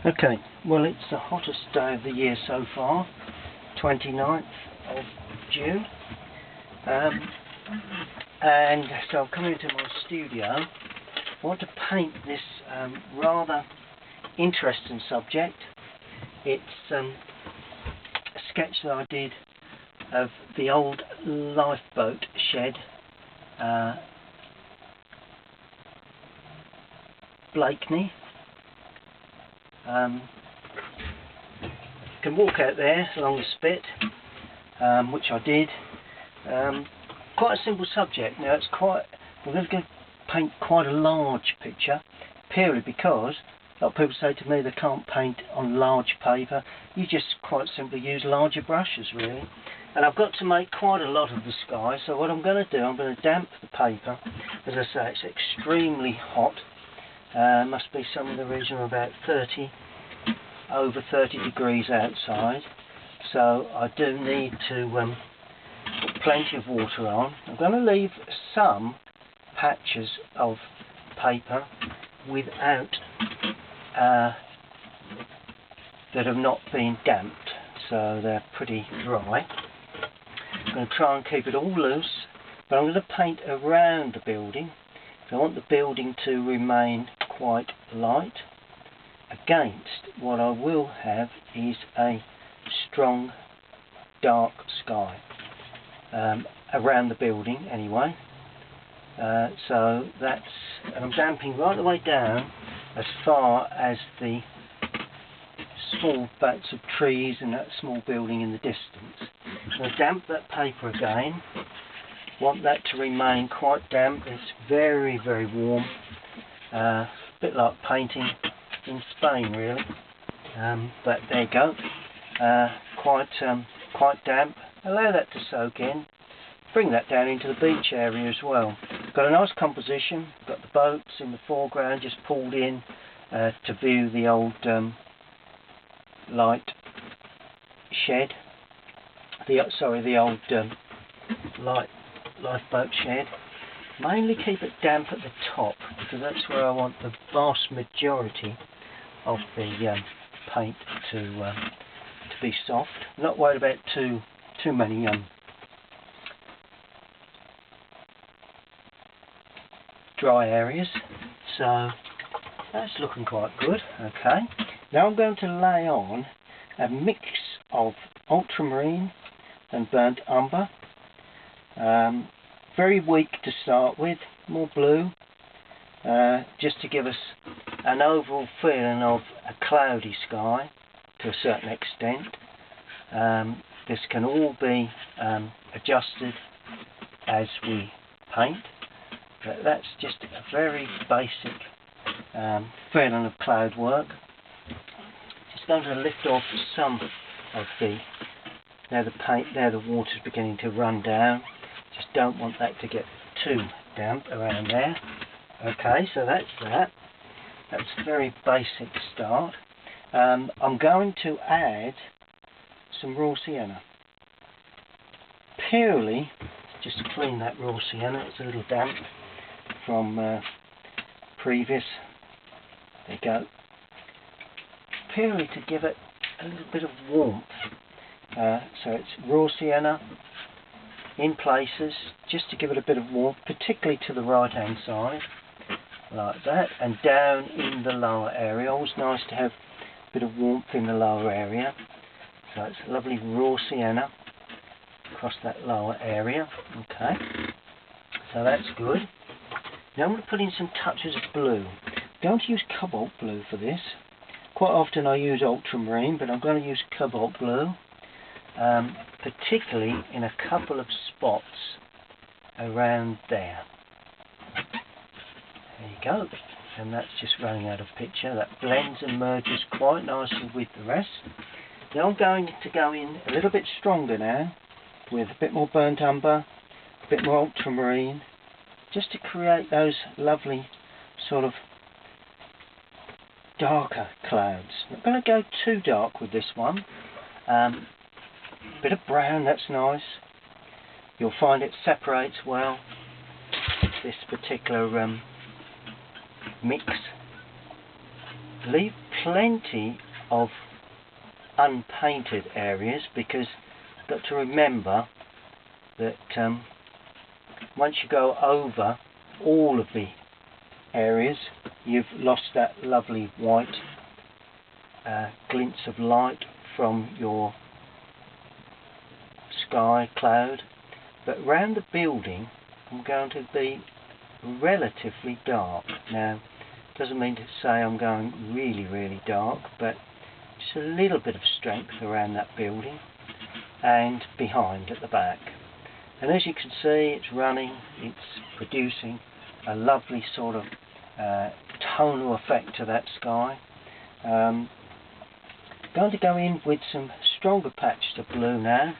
Okay, well, it's the hottest day of the year so far, 29th of June, and so I've come into my studio. I want to paint this rather interesting subject. It's a sketch that I did of the old lifeboat shed, Blakeney. Can walk out there along the spit, which I did. Quite a simple subject. Now we're going to paint quite a large picture, purely because a lot of people say to me they can't paint on large paper. You just quite simply use larger brushes, really. And I've got to make quite a lot of the sky, so what I'm going to do, I'm going to damp the paper. As I say, it's extremely hot. Must be somewhere in the region of about over 30 degrees outside, so I do need to put plenty of water on. I'm going to leave some patches of paper without that have not been damped, so they're pretty dry. I'm going to try and keep it all loose, but I'm going to paint around the building. I want the building to remain quite light. Against what I will have is a strong dark sky around the building anyway. So that's, and I'm damping right the way down as far as the small bats of trees and that small building in the distance. I'm going to damp that paper again. Want that to remain quite damp. It's very, very warm. A bit like painting in Spain, really. But there you go. Quite damp. Allow that to soak in. Bring that down into the beach area as well. Got a nice composition. Got the boats in the foreground, just pulled in to view the old light shed. The old lifeboat shed. Mainly keep it damp at the top because that's where I want the vast majority of the paint to be soft. I'm not worried about too many dry areas, so that's looking quite good. Okay, now I'm going to lay on a mix of ultramarine and burnt umber. Very weak to start with, more blue, just to give us an overall feeling of a cloudy sky to a certain extent. This can all be adjusted as we paint, but that's just a very basic feeling of cloud work. Just going to lift off some of the, now the water's beginning to run down. Just don't want that to get too damp around there. Okay, so that's that. That's a very basic start. I'm going to add some raw sienna. Purely, just to clean that raw sienna, it's a little damp from previous. There you go. Purely to give it a little bit of warmth. So it's raw sienna in places, just to give it a bit of warmth, particularly to the right hand side, like that, and down in the lower area. Always nice to have a bit of warmth in the lower area. So it's lovely raw sienna across that lower area. Okay, so that's good. Now I'm going to put in some touches of blue. I'm going to use cobalt blue for this. Quite often I use ultramarine, but I'm going to use cobalt blue. Particularly in a couple of spots around there. There you go, and that's just running out of picture. That blends and merges quite nicely with the rest. Now I'm going to go in a little bit stronger now, with a bit more burnt umber, a bit more ultramarine, just to create those lovely sort of darker clouds. I'm not going to go too dark with this one. Bit of brown, that's nice. You'll find it separates well, this particular mix. Leave plenty of unpainted areas, because you've got to remember that once you go over all of the areas, you've lost that lovely white glints of light from your sky cloud. But round the building I'm going to be relatively dark. Now, doesn't mean to say I'm going really dark, but just a little bit of strength around that building and behind at the back. And as you can see, it's running, it's producing a lovely sort of tonal effect to that sky. Going to go in with some stronger patches of blue now,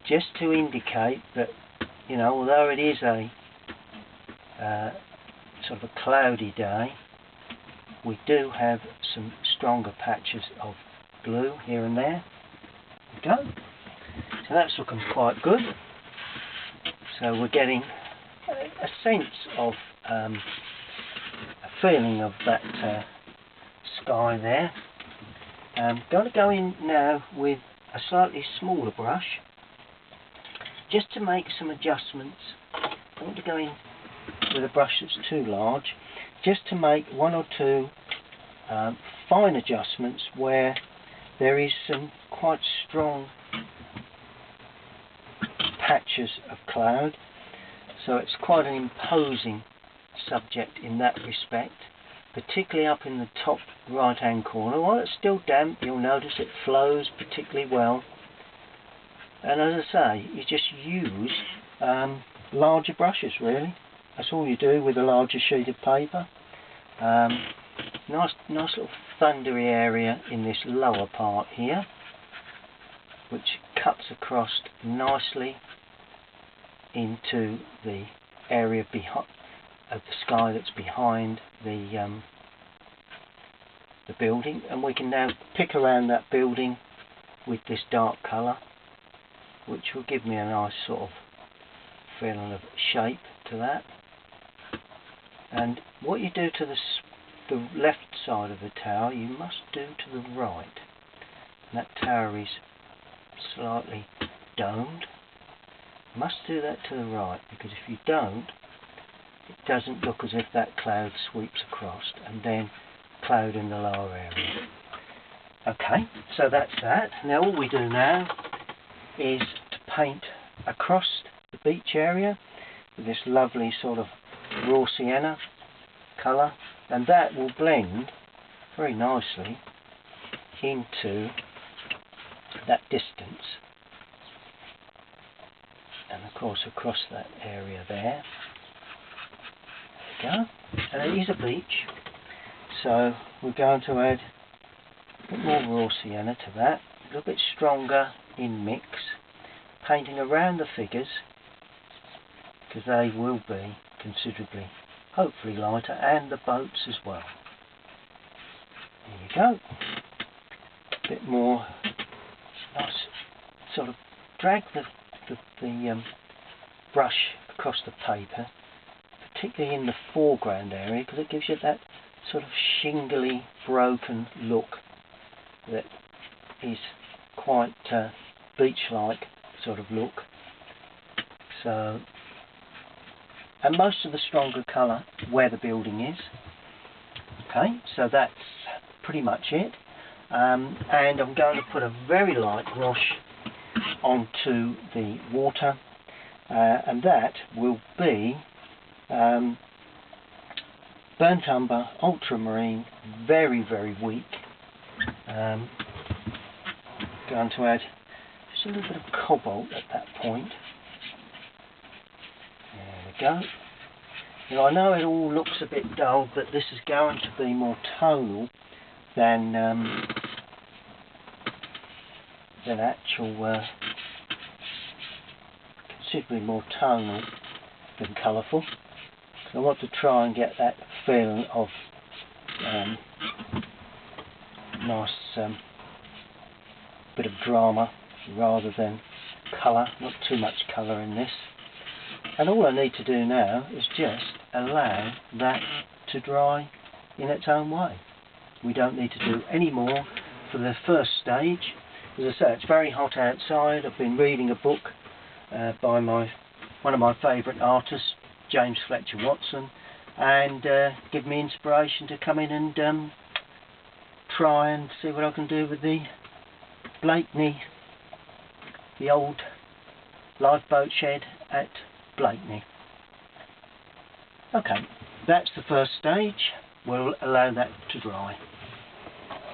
just to indicate that, you know, although it is a sort of a cloudy day, we do have some stronger patches of blue here and there. There we go. So that's looking quite good. So we're getting a sense of a feeling of that sky there. I'm going to go in now with a slightly smaller brush, just to make some adjustments. I don't want to go in with a brush that's too large, just to make one or two fine adjustments where there is some quite strong patches of cloud. So it's quite an imposing subject in that respect, particularly up in the top right hand corner. While it's still damp, you'll notice it flows particularly well. And as I say, you just use larger brushes really. That's all you do with a larger sheet of paper. Nice little thundery area in this lower part here, which cuts across nicely into the area behind of the sky that's behind the building. And we can now pick around that building with this dark colour, which will give me a nice sort of feeling of shape to that. And what you do to the left side of the tower, you must do to the right. And that tower is slightly domed. You must do that to the right, because if you don't, it doesn't look as if that cloud sweeps across, and then cloud in the lower area. Okay, so that's that. Now all we do now is to paint across the beach area with this lovely sort of raw sienna colour, and that will blend very nicely into that distance, and of course across that area there. There we go. And it is a beach, so we're going to add a bit more raw sienna to that, a little bit stronger in mix, painting around the figures, because they will be considerably, hopefully, lighter, and the boats as well. There you go. A bit more nice, sort of drag the brush across the paper, particularly in the foreground area, because it gives you that sort of shingly, broken look that is quite beach-like sort of look. So, and most of the stronger colour where the building is. Okay, so that's pretty much it. And I'm going to put a very light wash onto the water, and that will be burnt umber, ultramarine, very weak. Going to add just a little bit of cobalt at that point. There we go. Now I know it all looks a bit dull, but this is going to be more tonal than actual, considerably more tonal than colourful. So I want to try and get that feeling of nice bit of drama rather than colour, not too much colour in this. And all I need to do now is just allow that to dry in its own way. We don't need to do any more for the first stage. As I say, it's very hot outside. I've been reading a book by one of my favourite artists, James Fletcher Watson, and give me inspiration to come in and try and see what I can do with the Blakeney, the old lifeboat shed at Blakeney. Okay, that's the first stage. We'll allow that to dry.